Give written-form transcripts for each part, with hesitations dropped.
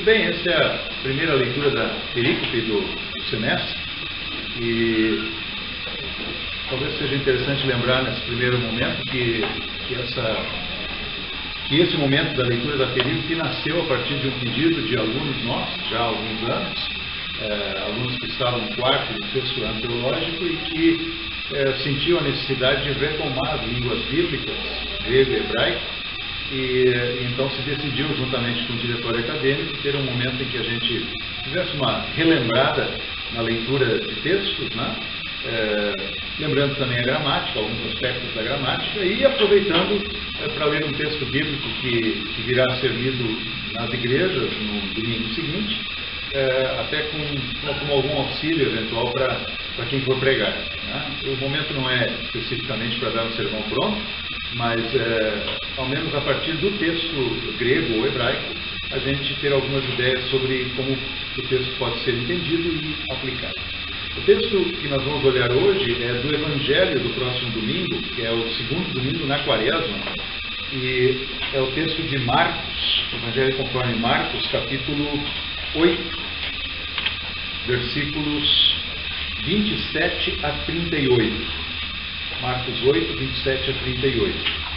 bem, essa é a primeira leitura da perícope do semestre e talvez seja interessante lembrar nesse primeiro momento que esse momento da leitura da perícope nasceu a partir de um pedido de alunos nossos, já há alguns anos, alunos que estavam no quarto do sexto ano teológico e que sentiam a necessidade de retomar as línguas bíblicas, grego e hebraico, e então se decidiu, juntamente com o diretório acadêmico, ter um momento em que a gente tivesse uma relembrada na leitura de textos, né? Lembrando também a gramática, alguns aspectos da gramática, e aproveitando para ler um texto bíblico que virá a ser lido nas igrejas no domingo seguinte, até com algum auxílio eventual para quem for pregar, né? O momento não é especificamente para dar um sermão pronto, mas ao menos a partir do texto grego ou hebraico, a gente ter algumas ideias sobre como o texto pode ser entendido e aplicado. O texto que nós vamos olhar hoje é do Evangelho do próximo domingo, que é o segundo domingo na Quaresma, e é o texto de Marcos, Evangelho conforme Marcos, capítulo 8, versículos 27 a 38. Marcos 8, 27 a 38.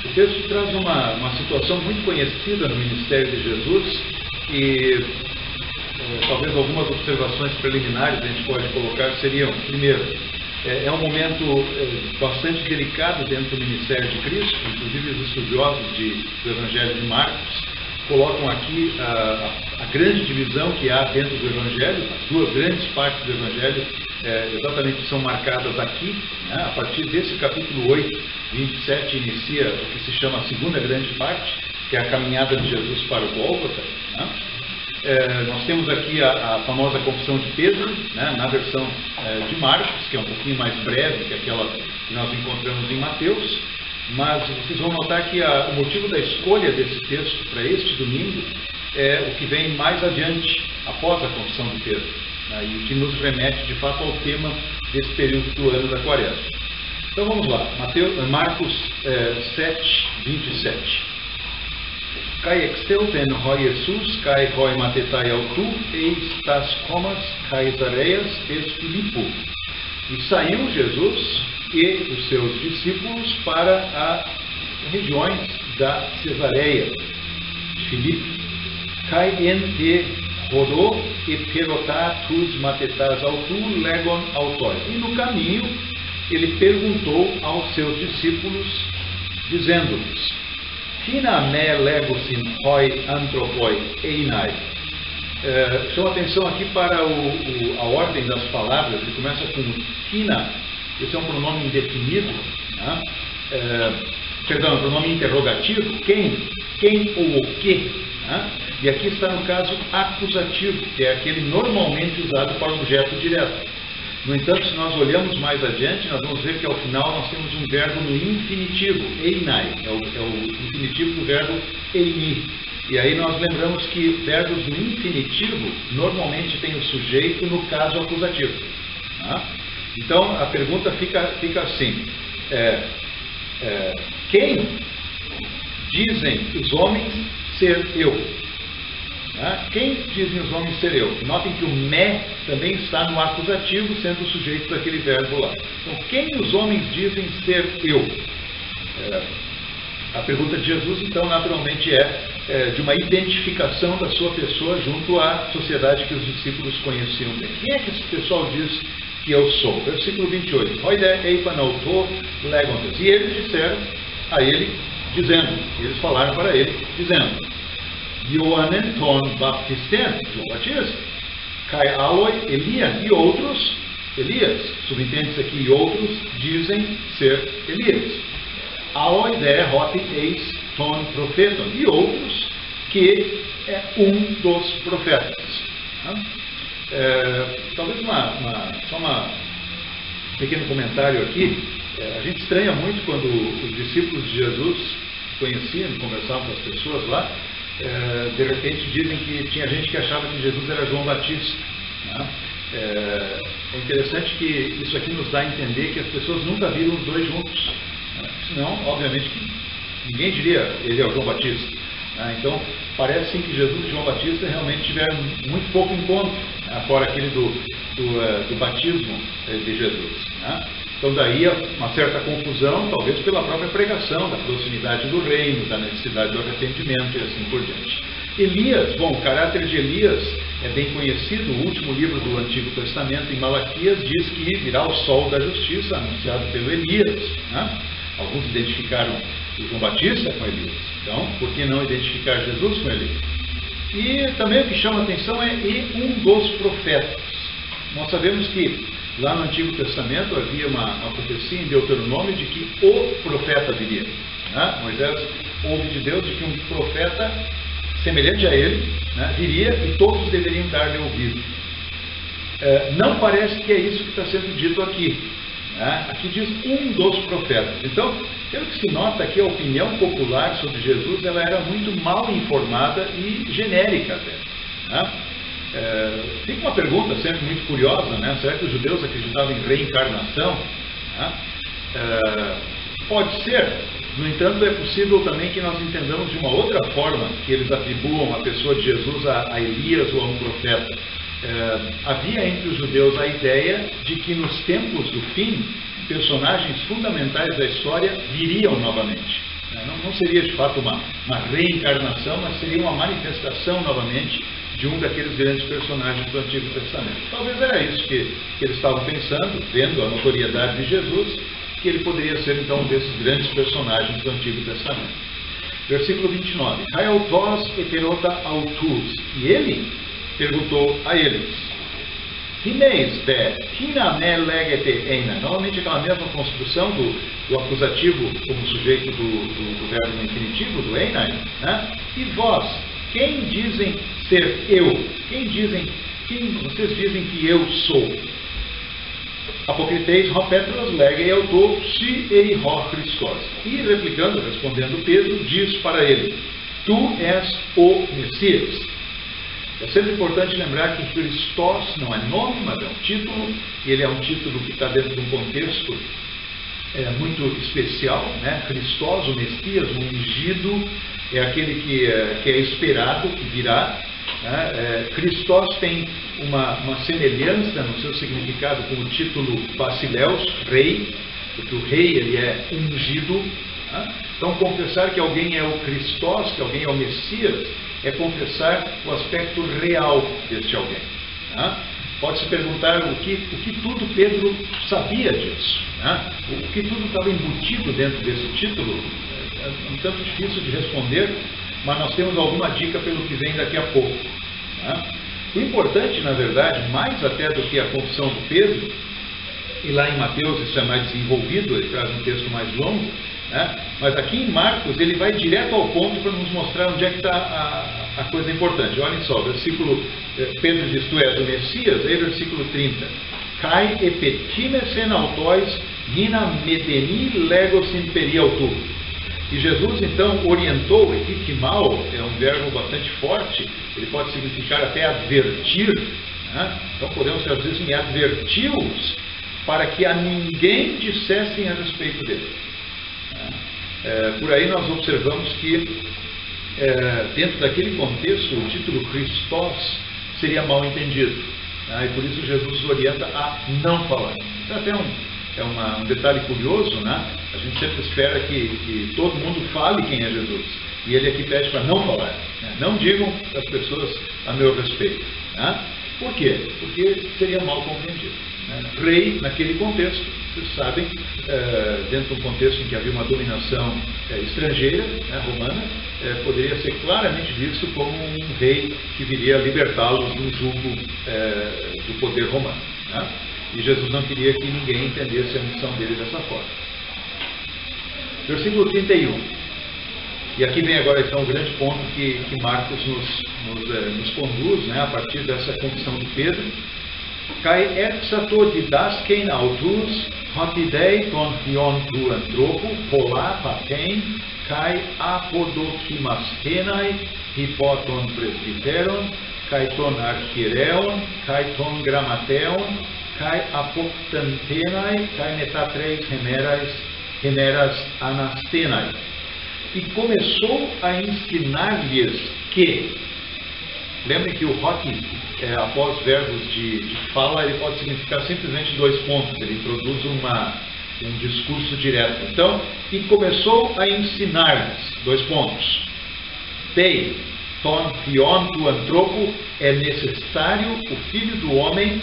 O texto traz uma situação muito conhecida no ministério de Jesus e talvez algumas observações preliminares a gente pode colocar seriam, primeiro, é um momento bastante delicado dentro do ministério de Cristo, inclusive os estudiosos do Evangelho de Marcos colocam aqui a grande divisão que há dentro do Evangelho, as duas grandes partes do Evangelho exatamente são marcadas aqui, né? A partir desse capítulo 8, 27, inicia o que se chama a segunda grande parte, que é a caminhada de Jesus para o Gólgota, né? Nós temos aqui a famosa confissão de Pedro, né? Na versão de Marcos, que é um pouquinho mais breve que aquela que nós encontramos em Mateus, mas vocês vão notar que o motivo da escolha desse texto para este domingo é o que vem mais adiante, após a confissão de Pedro, né? E o que nos remete de fato ao tema desse período do ano da Quaresma. Então vamos lá, Marcos 7, 27. Kai extelten hoi Jesus, kai hoi matetai autu, eis tas comas Caisareias es Filipo. E saiu Jesus e os seus discípulos para as regiões da Cesareia de Filipe. Kai en te rodou e perotá tus matetas autu legon autoi. E no caminho ele perguntou aos seus discípulos, dizendo-lhes: Fina me legosin hoi antropoi einai. Chama atenção aqui para a ordem das palavras. Ele começa com fina, esse é um pronome indefinido, né? Perdão, pronome interrogativo, quem ou o que, né? E aqui está no caso acusativo, que é aquele normalmente usado para objeto direto. No entanto, se nós olhamos mais adiante, nós vamos ver que ao final nós temos um verbo no infinitivo, einai, é o infinitivo do verbo eini. E aí nós lembramos que verbos no infinitivo normalmente têm o sujeito no caso acusativo, tá? Então a pergunta fica assim: quem dizem os homens ser eu? Tá? Quem dizem os homens ser eu? Notem que o me também está no acusativo, sendo o sujeito daquele verbo lá. Então, quem os homens dizem ser eu? A pergunta de Jesus, então, naturalmente é de uma identificação da sua pessoa junto à sociedade que os discípulos conheciam bem. Quem é que esse pessoal diz que eu sou? Versículo 28. E eles disseram a ele, dizendo, eles falaram para ele, dizendo: Ioanen ton baptisten, João Batista, Kai aloi Elian, e outros, Elias, subentende-se aqui, e outros dizem ser Elias. Aloi de hoti eis ton profeton, e outros que é um dos profetas. Talvez só um pequeno comentário aqui. A gente estranha muito quando os discípulos de Jesus conheciam, conversavam com as pessoas lá, de repente dizem que tinha gente que achava que Jesus era João Batista, né? É interessante que isso aqui nos dá a entender que as pessoas nunca viram os dois juntos. Senão, obviamente, que ninguém diria ele é o João Batista. Então, parece sim que Jesus e João Batista realmente tiveram muito pouco encontro, fora aquele do batismo de Jesus. Então, daí uma certa confusão, talvez pela própria pregação, da proximidade do reino, da necessidade do arrependimento e assim por diante. Elias, bom, o caráter de Elias é bem conhecido. O último livro do Antigo Testamento, em Malaquias, diz que virá o sol da justiça, anunciado pelo Elias. Alguns identificaram o João Batista com Elias. Então, por que não identificar Jesus com Elias? E também o que chama a atenção é "e um dos profetas". Nós sabemos que lá no Antigo Testamento havia uma profecia em Deuteronômio de que o profeta viria. Moisés ouve de Deus de que um profeta semelhante a ele viria e todos deveriam dar-lhe ouvido. Não parece que é isso que está sendo dito aqui. Aqui diz "um dos profetas". Então, pelo que se nota aqui, a opinião popular sobre Jesus ela era muito mal informada e genérica até. Fica uma pergunta sempre muito curiosa, será que os judeus acreditavam em reencarnação? Pode ser. No entanto, é possível também que nós entendamos de uma outra forma que eles atribuam a pessoa de Jesus a Elias ou a um profeta. Havia entre os judeus a ideia de que nos tempos do fim, personagens fundamentais da história viriam novamente. Não seria de fato uma reencarnação, mas seria uma manifestação novamente de um daqueles grandes personagens do Antigo Testamento. Talvez era isso que eles estavam pensando, vendo a notoriedade de Jesus, que ele poderia ser então um desses grandes personagens do Antigo Testamento. Versículo 29. Kai autos heterota autus. E ele perguntou a eles: Hineis de hiname legete eina. Novamente aquela mesma construção do acusativo como sujeito do verbo no infinitivo, do eina. E vós, quem dizem ser eu? Quem vocês dizem que eu sou? Apocriteis ho Petros lege auto si eriho Christos. E replicando, respondendo Pedro, diz para ele: Tu és o Messias. É sempre importante lembrar que Christos não é nome, mas é um título, e ele é um título que está dentro de um contexto muito especial, Christos, o Messias, o ungido, é aquele que é esperado, que virá. Christos tem uma semelhança no seu significado com o título Basileus, rei, porque o rei ele é ungido. Então, confessar que alguém é o Christos, que alguém é o Messias, é confessar o aspecto real deste alguém. Pode-se perguntar o que tudo Pedro sabia disso. O que tudo estava embutido dentro desse título. É um tanto difícil de responder, mas nós temos alguma dica pelo que vem daqui a pouco. O importante, na verdade, mais até do que a confissão do Pedro, e lá em Mateus isso é mais desenvolvido, ele traz um texto mais longo, mas aqui em Marcos ele vai direto ao ponto para nos mostrar onde é que está a coisa importante. Olhem só, versículo, Pedro diz: Tu és o Messias, aí versículo 30. Kai epetimes autois gina medeni legos imperial tu. E Jesus então orientou, epitimao é um verbo bastante forte, ele pode significar até advertir, então podemos traduzir assim: advertiu-os para que a ninguém dissessem a respeito dele. Por aí nós observamos que dentro daquele contexto o título Christos seria mal entendido, e por isso Jesus orienta a não falar. Isso é até um detalhe curioso, a gente sempre espera que todo mundo fale quem é Jesus, e ele aqui pede para não falar, não digam as pessoas a meu respeito. Por quê? Porque seria mal compreendido. Rei, naquele contexto, vocês sabem, dentro de um contexto em que havia uma dominação estrangeira, romana, poderia ser claramente visto como um rei que viria libertá-los do jugo do poder romano. E Jesus não queria que ninguém entendesse a missão dele dessa forma. Versículo 31. E aqui vem agora então o grande ponto que Marcos nos conduz, a partir dessa confissão de Pedro. Kai exato didaskein autus hotidei ton hion tu antropo pola paten kai apodokimaskenai hipoton presbiteron kai ton archireon kai ton grammateon kai apoptantenai kai metatreis hemerais hemeras anastenai. E começou a ensinar-lhes que... Lembrem que o hot, após verbos de fala, ele pode significar simplesmente 2 pontos. Ele introduz um discurso direto. Então, e começou a ensinar-lhes, 2 pontos. Dei, ton, theon, tu antropo, é necessário o filho do homem.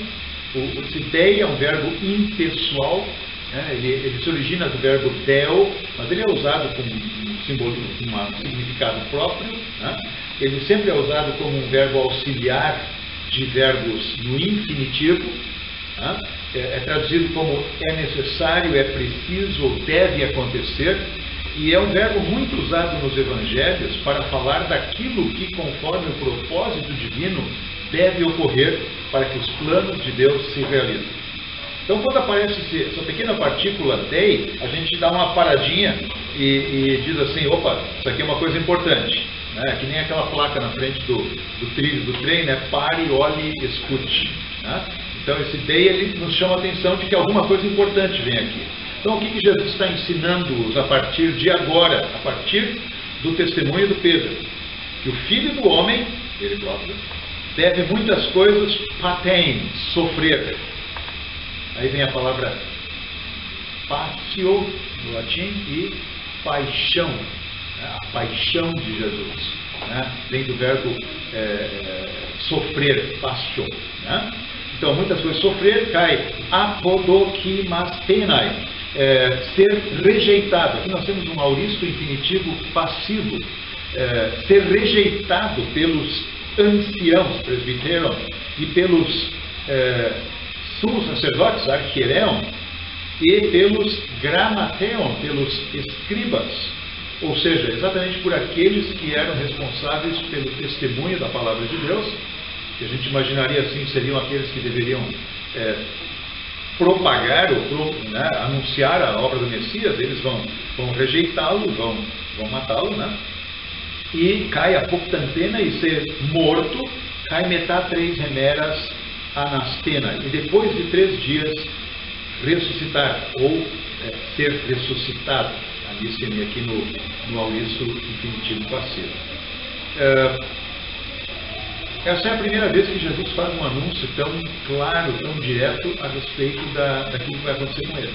O dei é um verbo impessoal, né? Ele se origina do verbo deo, mas ele é usado com um significado próprio, né? Ele sempre é usado como um verbo auxiliar de verbos no infinitivo, né? É traduzido como é necessário, é preciso ou deve acontecer, e é um verbo muito usado nos evangelhos para falar daquilo que, conforme o propósito divino, deve ocorrer para que os planos de Deus se realizem. Então, quando aparece essa pequena partícula dei, a gente dá uma paradinha e diz assim, opa, isso aqui é uma coisa importante, né? Que nem aquela placa na frente do trilho do trem, né? Pare, olhe, escute, né? Então, esse dei, ele nos chama a atenção de que alguma coisa importante vem aqui. Então, o que Jesus está ensinando-os a partir de agora, a partir do testemunho do Pedro? Que o Filho do Homem, ele próprio, deve muitas coisas, patein, sofrer. Aí vem a palavra passio, no latim, e paixão, né? A paixão de Jesus, né? Vem do verbo sofrer, passio, né? Então, muitas coisas, sofrer, cai apodokimastenai, ser rejeitado. Aqui nós temos um auristo infinitivo passivo, ser rejeitado pelos anciãos, presbiteros, e pelos sumos sacerdotes, arquiereon, e pelos gramateon, pelos escribas, ou seja, exatamente por aqueles que eram responsáveis pelo testemunho da palavra de Deus, que a gente imaginaria assim, seriam aqueles que deveriam propagar ou anunciar a obra do Messias. Eles vão rejeitá-lo, vão matá-lo, né? E cai apoptantena e ser morto, cai metá 3 hemeras anastena, e depois de 3 dias ressuscitar, ou ser ressuscitado, anistenia aqui no auristo infinitivo passivo. Essa é a primeira vez que Jesus faz um anúncio tão claro, tão direto a respeito daquilo que vai acontecer com ele.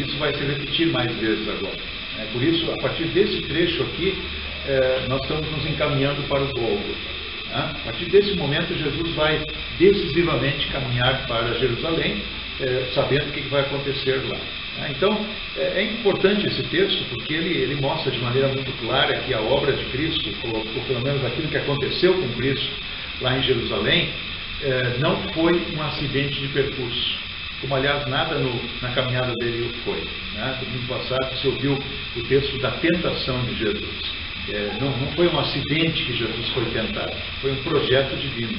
Isso vai se repetir mais vezes agora. Por isso, a partir desse trecho aqui, nós estamos nos encaminhando para o Gólgota. A partir desse momento, Jesus vai decisivamente caminhar para Jerusalém, sabendo o que vai acontecer lá. Então, é importante esse texto, porque ele mostra de maneira muito clara que a obra de Cristo, ou pelo menos aquilo que aconteceu com Cristo lá em Jerusalém, não foi um acidente de percurso, como aliás nada na caminhada dele foi. Domingo passado você ouviu o texto da tentação de Jesus. Não foi um acidente que Jesus foi tentado, foi um projeto divino.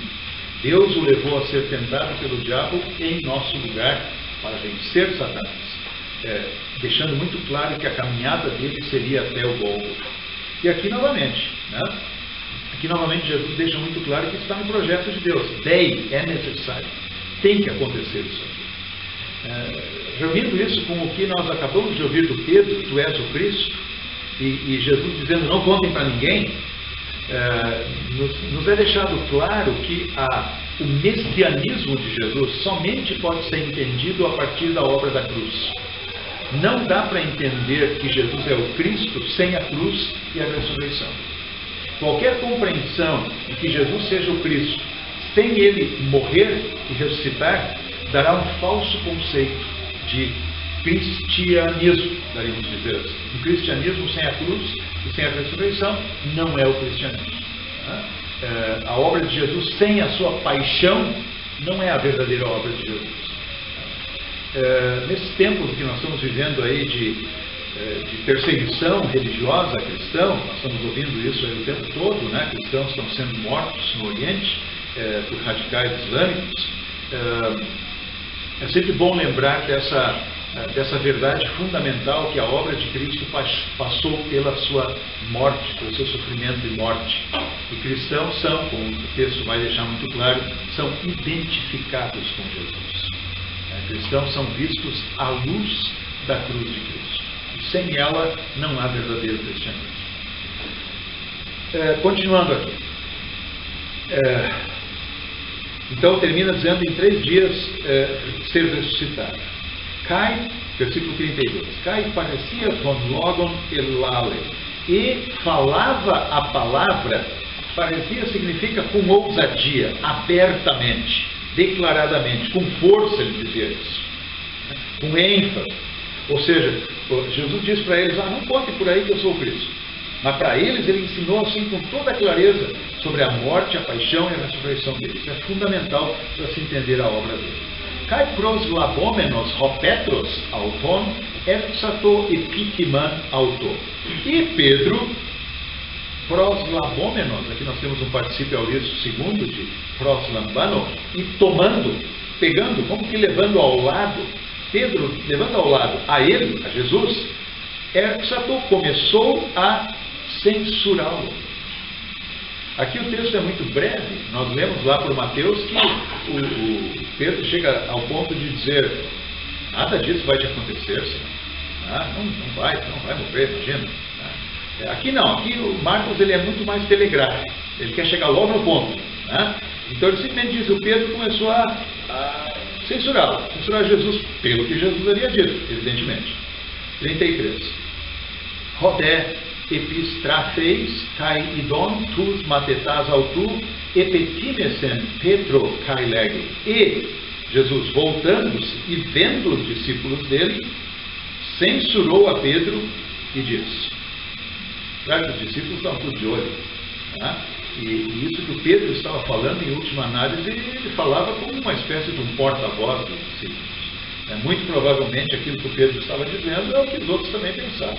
Deus o levou a ser tentado pelo diabo em nosso lugar para vencer Satanás, deixando muito claro que a caminhada dele seria até o Gólgota. E aqui novamente, Jesus deixa muito claro que está no projeto de Deus. Dei, é necessário, tem que acontecer isso aqui. Reunindo isso com o que nós acabamos de ouvir do Pedro, tu és o Cristo, e Jesus dizendo não contem para ninguém, nos é deixado claro que o messianismo de Jesus somente pode ser entendido a partir da obra da cruz. Não dá para entender que Jesus é o Cristo sem a cruz e a ressurreição. Qualquer compreensão de que Jesus seja o Cristo sem ele morrer e ressuscitar dará um falso conceito de cristianismo, daríamos dizer assim. O cristianismo sem a cruz e sem a ressurreição não é o cristianismo. A obra de Jesus sem a sua paixão não é a verdadeira obra de Jesus. Nesses tempos que nós estamos vivendo aí de perseguição religiosa a cristão, nós estamos ouvindo isso aí o tempo todo, né? Cristãos estão sendo mortos no Oriente por radicais islâmicos. É sempre bom lembrar dessa verdade fundamental, que a obra de Cristo passou pela sua morte, pelo seu sofrimento e morte. E cristãos são, como o texto vai deixar muito claro, são identificados com Jesus. Cristãos são vistos à luz da cruz de Cristo. Sem ela não há verdadeiro cristianismo. Continuando aqui. Então termina dizendo: em 3 dias ser ressuscitado. Cai, versículo 32. Cai parecia con logon elale. E falava a palavra, parecia significa com ousadia, abertamente, declaradamente, com força ele dizia isso, com ênfase. Ou seja, Jesus disse para eles: não contem por aí que eu sou o Cristo. Mas para eles ele ensinou assim com toda a clareza sobre a morte, a paixão e a ressurreição dele. Isso é fundamental para se entender a obra dele. Kai pros labômenos hopetros auton epsato epitiman auto. E Pedro, pros labômenos, aqui nós temos um particípio auristo segundo de pros lambano, e tomando, pegando, como que levando ao lado, Pedro levando ao lado a ele, a Jesus, epsato começou a censurá-lo. Aqui o texto é muito breve. Nós lemos lá por Mateus que o Pedro chega ao ponto de dizer: nada disso vai te acontecer, Senhor. Não vai morrer, imagina. Aqui não, aqui o Marcos ele é muito mais telegráfico, ele quer chegar logo no ponto. Então ele simplesmente diz: o Pedro começou a censurar Jesus, pelo que Jesus havia dito, evidentemente. 33. Rodé epistrafeis kai idon tus matetas autu epetimesen Petro kai lege. E Jesus, voltando-se e vendo os discípulos dele, censurou a Pedro e disse: claro que os discípulos estavam tudo de olho, e isso que o Pedro estava falando, em última análise, ele falava como uma espécie de um porta-voz dos discípulos. Muito provavelmente aquilo que o Pedro estava dizendo é o que os outros também pensavam.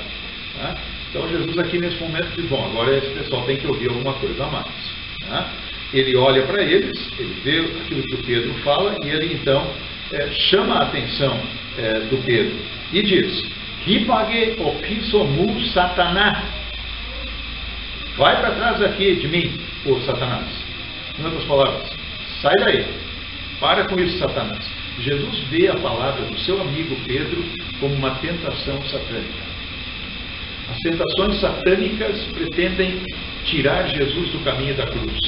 Então Jesus aqui nesse momento diz: bom, agora esse pessoal tem que ouvir alguma coisa a mais. Ele olha para eles, ele vê aquilo que o Pedro fala, e ele então chama a atenção do Pedro e diz: Hipage opisomu Satanás. Vai para trás aqui de mim, ô Satanás. Em outras palavras, sai daí. Para com isso, Satanás. Jesus vê a palavra do seu amigo Pedro como uma tentação satânica. As tentações satânicas pretendem tirar Jesus do caminho da cruz.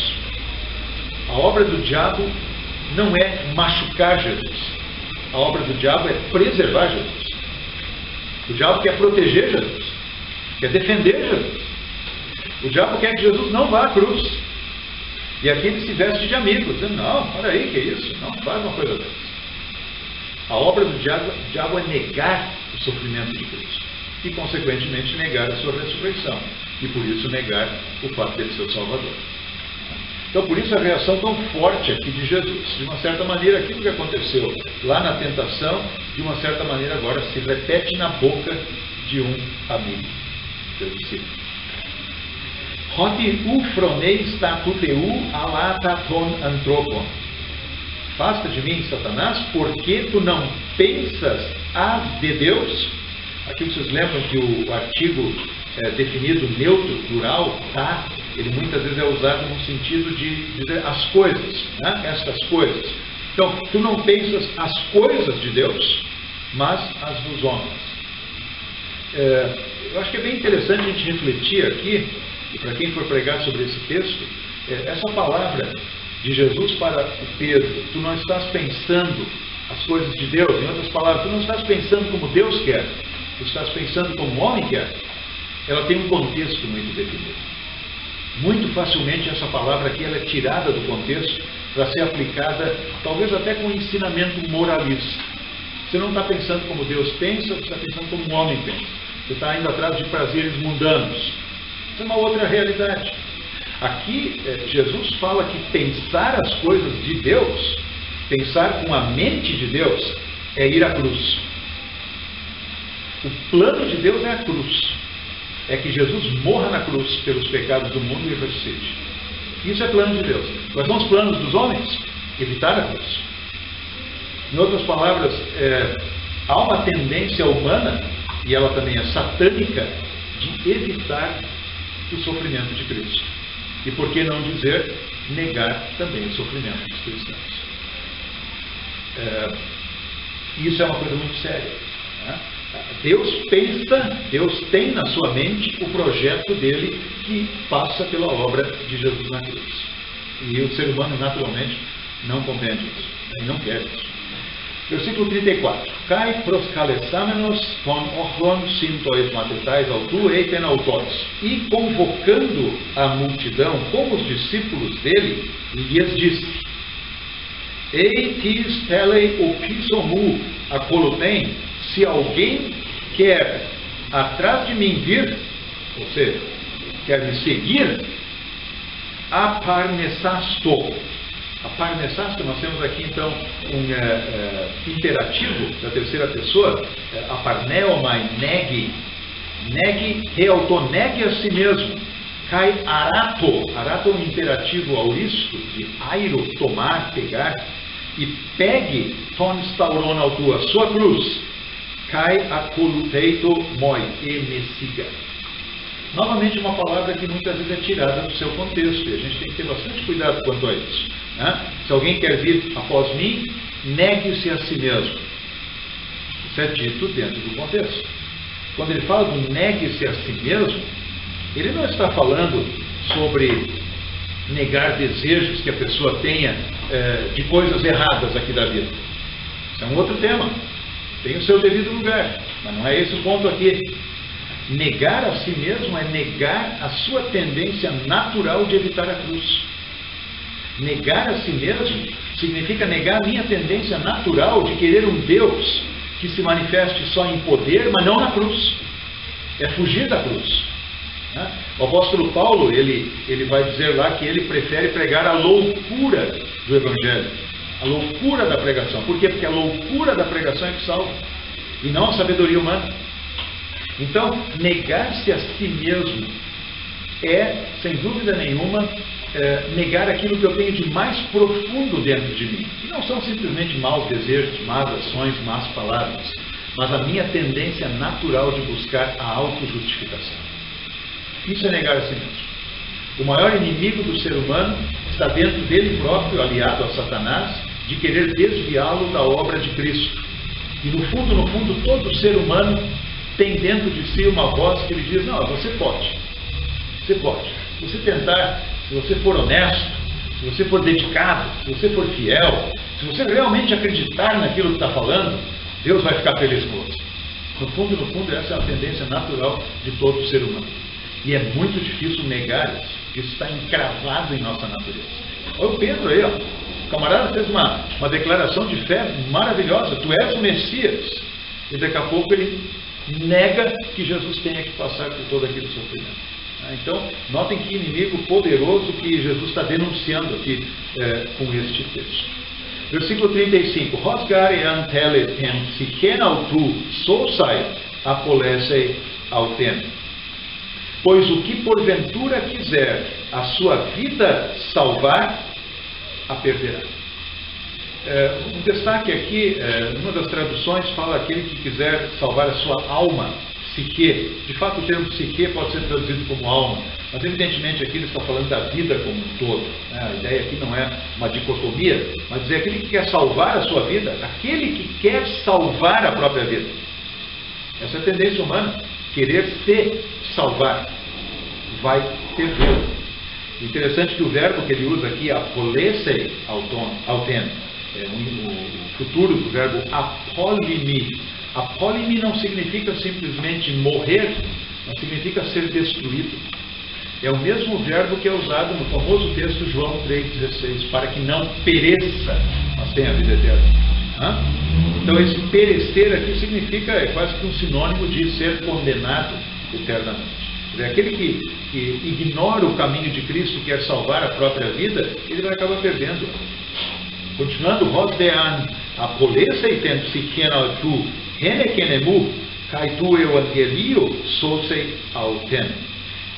A obra do diabo não é machucar Jesus. A obra do diabo é preservar Jesus. O diabo quer proteger Jesus, quer defender Jesus. O diabo quer que Jesus não vá à cruz. E aqui ele se veste de amigo, dizendo: não, para aí, que é isso? Não faz uma coisa dessa. A obra do diabo é negar o sofrimento de Cristo e, consequentemente, negar a sua ressurreição, e por isso negar o fato dele ser o Salvador. Então, por isso a reação tão forte aqui de Jesus. De uma certa maneira, aquilo que aconteceu lá na tentação, de uma certa maneira agora se repete na boca de um amigo, seu discípulo. Hoti ufroneis tatuteu alataton antropon. Afasta de mim, Satanás, porque tu não pensas as de Deus. Aqui vocês lembram que o artigo definido neutro, plural, ele muitas vezes é usado no sentido de dizer as coisas, estas coisas. Então, tu não pensas as coisas de Deus, mas as dos homens. Eu acho que é bem interessante a gente refletir aqui, e para quem for pregar sobre esse texto, essa palavra de Jesus para o Pedro: tu não estás pensando as coisas de Deus. Em outras palavras, tu não estás pensando como Deus quer, tu estás pensando como o homem quer. Ela tem um contexto muito definido. Muito facilmente essa palavra aqui ela é tirada do contexto para ser aplicada, talvez até com um ensinamento moralista. Você não está pensando como Deus pensa, você está pensando como o homem pensa. Você está indo atrás de prazeres mundanos. Isso é uma outra realidade. Aqui, Jesus fala que pensar as coisas de Deus, pensar com a mente de Deus, é ir à cruz. O plano de Deus é a cruz. É que Jesus morra na cruz pelos pecados do mundo e ressuscite. Isso é plano de Deus. Quais são os planos dos homens? Evitar a cruz. Em outras palavras, há uma tendência humana, e ela também é satânica, de evitar o sofrimento de Cristo. E por que não dizer negar também o sofrimento dos cristãos? Isso é uma coisa muito séria. Deus pensa, Deus tem na sua mente o projeto dele que passa pela obra de Jesus na cruz. E o ser humano naturalmente não compreende isso, e não quer isso. Versículo 34. Kai proskalesamenos ton ochron sintois matetais autu eiten autores. E convocando a multidão como os discípulos dele, lhes disse: Eitis telei opisomu acolupem, se alguém quer atrás de mim vir, ou seja, quer me seguir, aparnessasto. Aparnessasto, nós temos aqui então um imperativo da terceira pessoa, aparneomai, negue, negue a si mesmo. Kai arato, arato é um imperativo auristo, de airo, tomar, pegar, e pegue ton stauron autu, a sua cruz, kai acoluteito moi, e me siga. Novamente uma palavra que muitas vezes é tirada do seu contexto, e a gente tem que ter bastante cuidado quanto a isso, né? Se alguém quer vir após mim, negue-se a si mesmo. Isso é dito dentro do contexto. Quando ele fala do negue-se a si mesmo, ele não está falando sobre negar desejos que a pessoa tenha de coisas erradas aqui da vida. Isso é um outro tema, tem o seu devido lugar, mas não é esse o ponto aqui. Negar a si mesmo é negar a sua tendência natural de evitar a cruz. Negar a si mesmo significa negar a minha tendência natural de querer um Deus que se manifeste só em poder, mas não na cruz. É fugir da cruz. O apóstolo Paulo, ele vai dizer lá que ele prefere pregar a loucura do Evangelho, a loucura da pregação. Por quê? Porque a loucura da pregação é que salva, e não a sabedoria humana. Então, negar-se a si mesmo é, sem dúvida nenhuma, negar aquilo que eu tenho de mais profundo dentro de mim. E não são simplesmente maus desejos, más ações, más palavras, mas a minha tendência natural de buscar a autojustificação. Isso é negar a si mesmo. O maior inimigo do ser humano está dentro dele próprio, aliado a Satanás, de querer desviá-lo da obra de Cristo. E no fundo, todo ser humano tem dentro de si uma voz que lhe diz: não, você pode. Você pode. Se você tentar, se você for honesto, se você for dedicado, se você for fiel, se você realmente acreditar naquilo que está falando, Deus vai ficar feliz com você. No fundo, essa é a tendência natural de todo ser humano. E é muito difícil negar isso, porque isso está encravado em nossa natureza. Olha o Pedro aí, ó. O camarada fez uma declaração de fé maravilhosa: tu és o Messias. E daqui a pouco ele nega que Jesus tenha que passar por todo aquele sofrimento. Então, notem que inimigo poderoso que Jesus está denunciando aqui com este texto. Versículo 35. Rosgare antele en sichen autu sosai apolesei autem. Pois o que porventura quiser a sua vida salvar, a perderá. Um destaque aqui, uma das traduções fala aquele que quiser salvar a sua alma, psique. De fato, o termo psique pode ser traduzido como alma, mas evidentemente aqui ele está falando da vida como um todo. A ideia aqui não é uma dicotomia, mas dizer aquele que quer salvar a sua vida, aquele que quer salvar a própria vida. Essa é a tendência humana, querer se salvar, vai perder. Interessante que o verbo que ele usa aqui, apolesei autem, o futuro do verbo apólime. Apólime não significa simplesmente morrer, mas significa ser destruído. É o mesmo verbo que é usado no famoso texto João 3,16, para que não pereça, mas tenha a vida eterna. Então esse perecer aqui significa, é quase que um sinônimo de ser condenado eternamente. Aquele que ignora o caminho de Cristo, quer salvar a própria vida, ele vai acabar perdendo. Continuando, Rosdean, apolesei tem psiquena tu, renekenemu, caitu evangelio, sosei autem.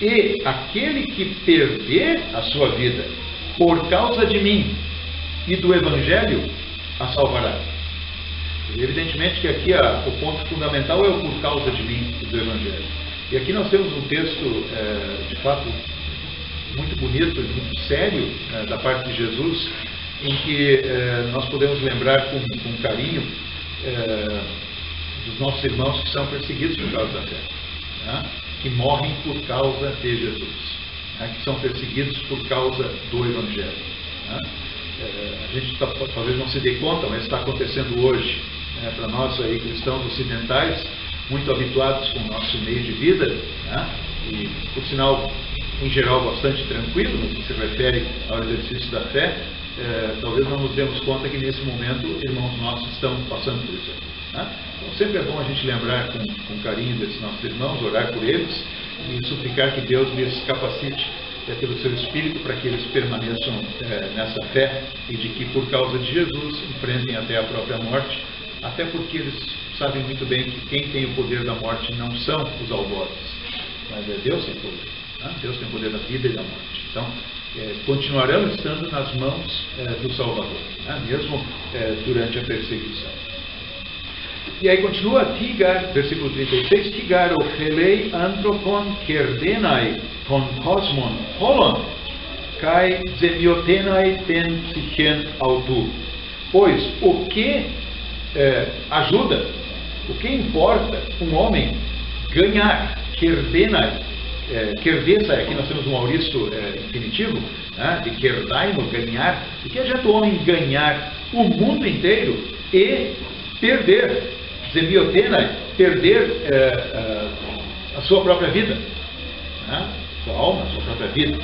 E aquele que perder a sua vida por causa de mim e do Evangelho, a salvará. Evidentemente que aqui o ponto fundamental é o por causa de mim e do Evangelho. E aqui nós temos um texto, de fato, muito bonito e muito sério da parte de Jesus, em que nós podemos lembrar com carinho dos nossos irmãos que são perseguidos por causa da fé, né? Que morrem por causa de Jesus, né? Que são perseguidos por causa do Evangelho, né? A gente talvez não se dê conta, mas está acontecendo hoje, né? Para nós aí, cristãos ocidentais, muito habituados com o nosso meio de vida, né? E, por sinal, em geral, bastante tranquilo, no que se refere ao exercício da fé, talvez não nos demos conta que nesse momento irmãos nossos estão passando por isso, né? Então sempre é bom a gente lembrar com carinho desses nossos irmãos, orar por eles e suplicar que Deus lhes capacite pelo seu Espírito para que eles permaneçam nessa fé e de que por causa de Jesus enfrentem até a própria morte, até porque eles sabem muito bem que quem tem o poder da morte não são os algozes, mas é Deus que tem poder, né? Deus tem o poder da vida e da morte. Então continuarão estando nas mãos do Salvador, né? Mesmo durante a perseguição. E aí continua, Tigar, versículo 36, Tigar ophelei anthropon kerdenai ton cosmon holon kai zemiotenai ten psychen autu. Pois o que ajuda, o que importa um homem ganhar, kerdenai, Kerdesa, aqui nós temos um auristo infinitivo, né, de kerdaino, ganhar. O que adianta o homem ganhar o mundo inteiro e perder, zemiotena, perder a sua própria vida, né, sua alma, a sua própria vida.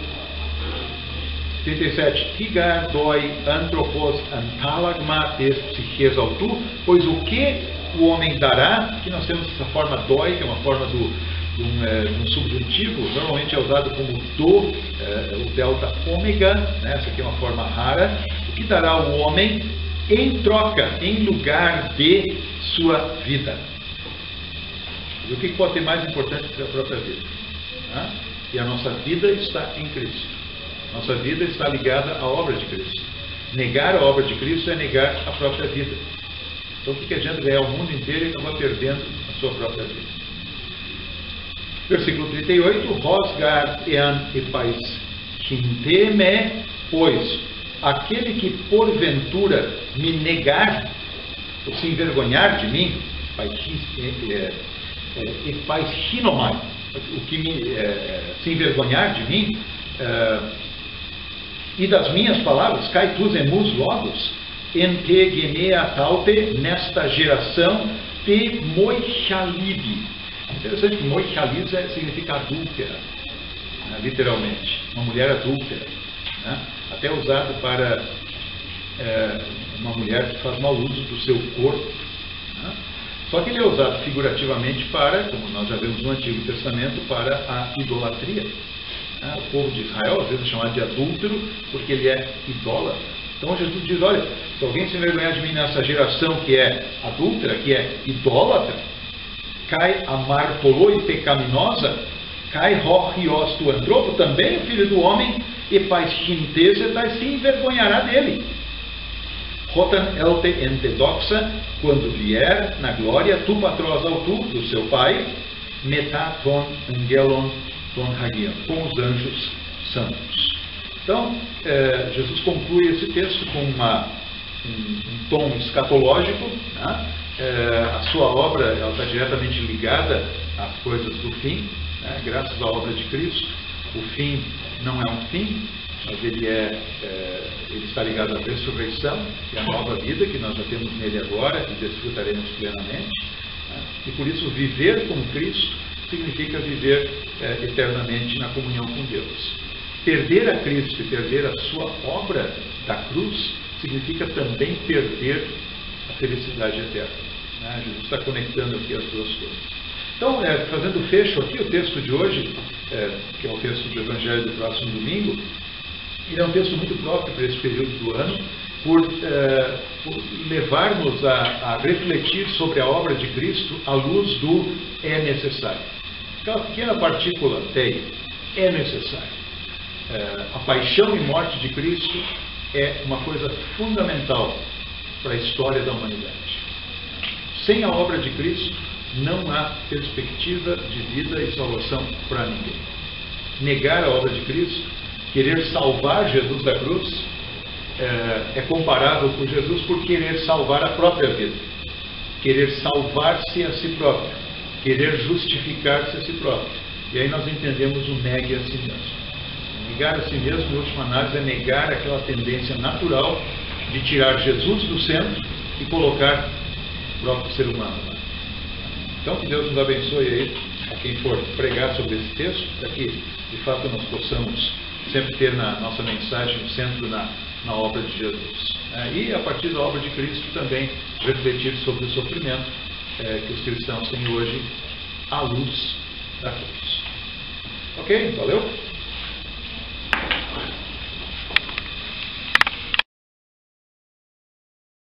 37. Tigar doi anthropos antalagma tes psiches autu, pois o que o homem dará, aqui nós temos essa forma doi, que é uma forma de um subjuntivo, normalmente é usado como o delta ômega, né? Essa aqui é uma forma rara, o que dará o homem em troca, em lugar de sua vida. E o que pode ter mais importante que a própria vida? Né? E a nossa vida está em Cristo. Nossa vida está ligada à obra de Cristo. Negar a obra de Cristo é negar a própria vida. Então o que adianta ganhar o mundo inteiro e acabar perdendo a sua própria vida? Versículo 38, Rosgar ean epais quinteme, pois aquele que porventura me negar, ou se envergonhar de mim, epais hinomai, o que se envergonhar de mim, e das minhas palavras, cai tus emus logos, ente genea taute, nesta geração, te moichalibi. Interessante que moichaliz significa adúltera, né, literalmente, uma mulher adúltera, né, até usado para uma mulher que faz mau uso do seu corpo, né, só que ele é usado figurativamente para, como nós já vemos no Antigo Testamento, para a idolatria, né, o povo de Israel às vezes é chamado de adúltero porque ele é idólatra. Então Jesus diz, olha, se alguém se envergonhar de mim nessa geração que é adúltera, que é idólatra, cai amartolô e pecaminosa, cai rochios tu andropo, também o filho do homem, e pais quintesetas se envergonhará dele. Rotan elte entedoxa, quando vier na glória, tu patros autu, do seu pai, metaton angelon ton hagion, com os anjos santos. Então, Jesus conclui esse texto com um tom escatológico, né? A sua obra ela está diretamente ligada às coisas do fim, né? Graças à obra de Cristo, o fim não é um fim, mas ele está ligado à ressurreição, que é a nova vida que nós já temos nele agora e desfrutaremos plenamente, né? E por isso viver com Cristo significa viver eternamente na comunhão com Deus. Perder a Cristo e perder a sua obra da cruz significa também perder a felicidade eterna. Né? Jesus está conectando aqui as duas coisas. Então, fazendo fecho aqui, o texto de hoje, que é o texto do Evangelho do próximo domingo, ele é um texto muito próprio para esse período do ano, por levar-nos a refletir sobre a obra de Cristo à luz do é necessário. Aquela pequena partícula tei, é necessário. A paixão e morte de Cristo é uma coisa fundamental para a história da humanidade. Sem a obra de Cristo, não há perspectiva de vida e salvação para ninguém. Negar a obra de Cristo, querer salvar Jesus da cruz, é comparável com Jesus por querer salvar a própria vida. querer salvar-se a si próprio, querer justificar-se a si próprio. E aí nós entendemos o negue a si mesmo. Negar a si mesmo, em última análise, é negar aquela tendência natural de tirar Jesus do centro e colocar o próprio ser humano lá. Então, que Deus nos abençoe aí, a quem for pregar sobre esse texto, para que, de fato, nós possamos sempre ter na nossa mensagem o centro na obra de Jesus. E, a partir da obra de Cristo, também refletir sobre o sofrimento que os cristãos têm hoje à luz da cruz. Ok? Valeu?